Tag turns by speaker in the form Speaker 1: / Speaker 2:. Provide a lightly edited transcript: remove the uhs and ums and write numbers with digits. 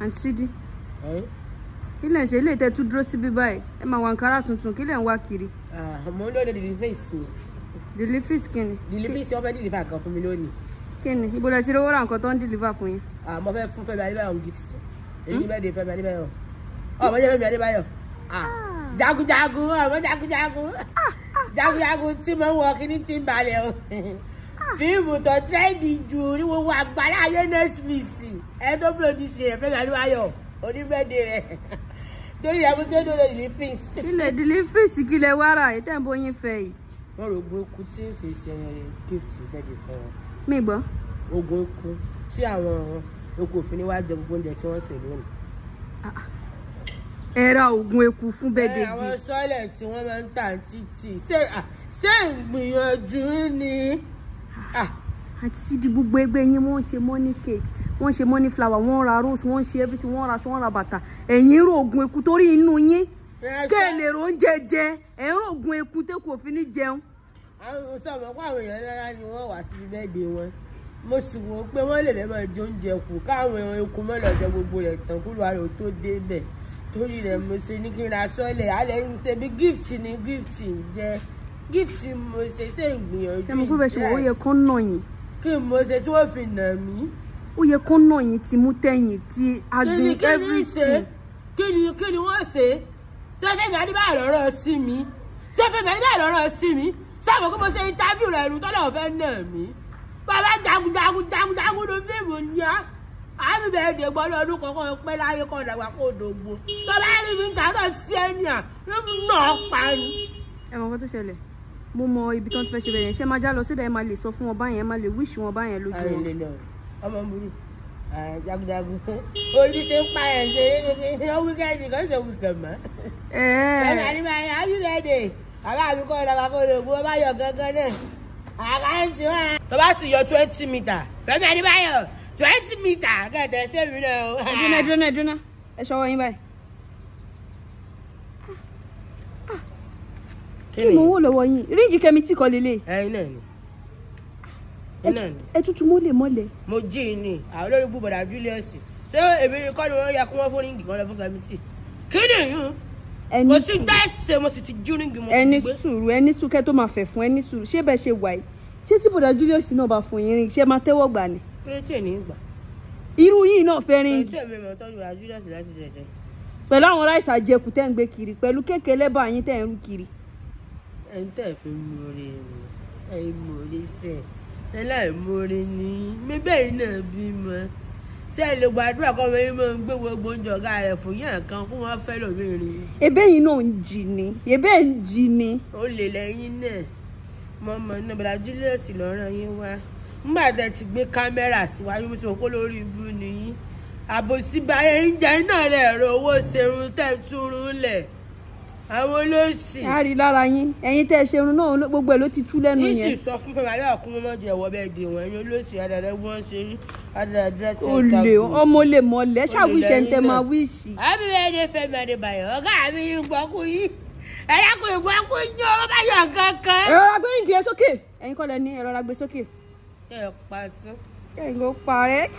Speaker 1: Aunty Sidi. Kí lẹ̀ ń ṣe ilé tẹ́ tún dúró síbí báyìí? Ẹ máa wá Ankara tuntun, kí lẹ̀ ń wá kiri?
Speaker 2: Mo ń lọ delivery ni.
Speaker 1: Delivery kí ni?
Speaker 2: Delivery ó fẹ́ deliver kan fún mi lónìí.
Speaker 1: Kí ni? Ibo lẹ ti rówó ra nǹkan tó ń deliver fún yín?
Speaker 2: Mo fẹ́ fún Fẹ́mi Adébáyọ̀ gifts. Èyí bẹ́ẹ̀ de Fẹ́mi Adébáyọ̀. Mo jẹ́ Fẹ́mi Adébáyọ̀. Jagunjagun, ọmọ jagunjagun. Jagunjagun tí mo ń wọ kíní tí ń balẹ̀ o. Fíìmù tó trendy jù ní gbogbo àgbàlá ayé Netflix. Ẹ tó produce rẹ̀ Fẹ́mi Adébáyọ̀. Oníbẹ̀dẹ̀ rẹ̀. Torí ìyá mo ṣe ń dọ́lẹ̀ delivery.
Speaker 1: Kílẹ̀ delivery kí lẹ wá rà? Ètò ìbò yín fẹ́ yìí.
Speaker 2: Wọ́n ro ogun ikú tí ń fi ṣe gift bẹ́ẹ̀dẹ̀ fún wọn.
Speaker 1: Mi gbọ́.
Speaker 2: Ogun ikú tí àwọn oko òfin wá jẹ gbogbo oúnjẹ tí wọ́n ṣe lónìí.
Speaker 1: Ẹ ra oògùn eku fún bẹ́ẹ̀dẹ̀ gift.
Speaker 2: Àwọn sọ́ọ̀lẹ̀ tí wọ́n máa ń tà títì ṣé ìgbìyànjú ni.
Speaker 1: Aunty Sidi gbogbo ẹgbẹ́ yín wọ́n ṣe money cake, wọ́n ṣe money flower, wọ́n ra rose, wọ́n ṣe everything, wọ́n ra aṣọ, wọ́n ra bàtà. Ẹ̀yin ro oògùn eku torí inú yín. Kẹ́ lè ro oúnjẹ jẹ, ẹ̀ ń ro oògùn eku tẹ́ kò fi ní jẹun.
Speaker 2: Àwọn sọ̀rọ̀ pé àwọn èèyàn lára ni wọ́n wá síbi bẹ́ẹ̀dẹ̀ wọn. Mo sì wò pé wọ́n lè fẹ́ máa jẹ oúnjẹ kù káwọn èèyàn eku mọ́ lọ jẹ gbogbo rẹ̀ tán kúrò àrò tó débẹ̀. Torí rẹ̀ mo ṣe ní kí n ra sọ́ọ̀lẹ̀ alẹ́ ń ṣe bí gift ni gift ń jẹ́. Gift mo ṣe ìgbìyànjú.
Speaker 1: Ṣé mo fẹ́ bẹ ṣe wọ́n ó yẹ kán nà yín?
Speaker 2: Kí mo ṣe tí wọ́n fi nà mí?
Speaker 1: Ó yẹ kán nà yín ti mú tẹ̀yìn ti adùn everything.
Speaker 2: Kí ni wọ́n ṣe? Ṣé Fẹ́mi Adébáyọ̀ lọ́rọ̀ sí mi? Ṣé Fẹ́mi Adébáyọ̀ lọ́rọ̀ sí mi? Ṣé àwọn kó mo ṣe interview rẹ̀ ìlú tọ́lọ̀ fẹ́ nà mí? Bàbá jagunjagun ló fíìmù ní á. Àbí bẹ́ẹ̀ dé gbọ́ lọ́dún kọ̀ọ̀kan pẹ́ láyé kọ́ dàgbà kó dògbò. Tó bá rí mi ń tàtọ̀ sí ẹni à ló ń nà pa ni.
Speaker 1: Ẹ mọ̀ nǹkan tó ṣẹlẹ̀. Mo mọ ibi tí wọ́n ti fẹ́ ṣe bẹ̀rẹ̀ ṣé máa já lọ sídà ẹ máa lè sọ fún wọn báyẹn, ẹ máa lè wish wọn báyẹn lójú wọn.
Speaker 2: Ọmọ burú jagunjagun orí ti ń pa ẹ̀ ṣe ó wíkẹ́ẹ̀dì kan ṣe wíkẹ̀ mọ́. Fẹ́mi Adébáyọ̀ happy birthday àbá mi kọ́ ọ̀dà kó lè gbọ́ bá yọ gángan náà. Àkáǹtì wọn. Tó bá sì yọ 20 meter Fẹ́mi Adébáyọ̀ 20 meter kẹ̀tẹ̀ sẹ́mi náà o.
Speaker 1: Ẹ̀dúnà ẹ ṣọwọ́ yín báyìí. Kí mo wò lọ́wọ́ yín? Ríǹgì kẹ́mi tí kò lélẹ̀.
Speaker 2: Ẹ̀yin náà ni.
Speaker 1: Ẹ tútù mọ́lẹ̀.
Speaker 2: Mo jí ni àwọn olórí búbọ̀dà Julius. Ṣé èmi ni kọ́ ni wọ́n yẹ kí wọ́n fún ríǹgì kan lọ fún kẹ́mítì? Kí ni yún? Mo sì dáṣe mo sì ti jú ríǹgì mo sì gbé.
Speaker 1: Ẹni sùúrù kẹ́ tó máa fẹ̀ fún ẹni sùúrù. Ṣé bẹ́ẹ̀ ṣe wà yìí? Ṣé tí bọ̀dà Julius náà bá fún yín ríǹgì ṣé máa tẹ́wọ́ gbà ni?
Speaker 2: Kí tí ò ní gbà?
Speaker 1: Irú yìí náà fẹ́ ríǹgì.
Speaker 2: Ṣé èmi mọ̀ tọ́jú bọ̀dà Julius láti jẹjẹ?
Speaker 1: Pẹ̀lú àwọn ráìsì àjẹkù tẹ́ ń gbé kiri, pẹ̀lú kéèké lẹ́bà yín tẹ́ ń rú kiri.
Speaker 2: Ẹ̀yin tẹ́ fi mú orí rẹ̀, ẹ̀yin mú orí sẹ̀, ẹ láì mú orí ní mi bẹ́ẹ̀ náà bímọ. Ṣé ẹ lè gbàdúrà kọ́ ọmọ yín máa ń gbé gbogbo oúnjẹ ọ̀gá rẹ̀ fún yàn kan kó wọ́n fẹ́ lóbìnrin?
Speaker 1: Ebe yìí náà ń jí ni, ebe ń jí ni.
Speaker 2: Ó lè lẹ́yìn náà, mọ̀mọ́ náà bọ̀dà Julius lọ́rọ̀ yín wá. Nígbà tẹ́ ti gbé kámẹ́rà síwájú mo ti wò kó lórí ibú nìyí. Àbòsí báyẹn ń jẹ náà lẹ̀ rọ owó ṣerun tẹ̀ túrun lẹ̀. Àwọn olóòsì.
Speaker 1: A rí lára yín ẹ̀yin tẹ́ ṣe irun náà gbogbo ẹ̀ ló ti tú lẹ́nu yẹn.
Speaker 2: Yìí sì sọ fún Fẹ́mi Adébáyọ̀ kún mọ́ jẹ ẹ̀wọ̀ bẹ́ẹ̀ dè wọ́n ẹ̀yin olóòsì àdàdà wọ́n ṣe rí àdàdà tí
Speaker 1: ó lè ọmọ lè mọ̀lẹ́ ṣàwíṣẹ́ ń tẹ́ máa wíṣì.
Speaker 2: Happy birthday Fẹ́mi Adébáyọ̀ ọ̀gá mi yín gbọ́ kú yín ẹ̀yà kò gbọ́ kú yín ọmọ bá yọ kankan.
Speaker 1: Ẹ̀rọ agbẹ́rìndì ẹ sókè ẹ̀yin kọ́ lẹ ní ẹ̀rọ agbẹ́ sókè.
Speaker 2: Ẹ pa sí.
Speaker 1: Ẹ̀yin kò parẹ́.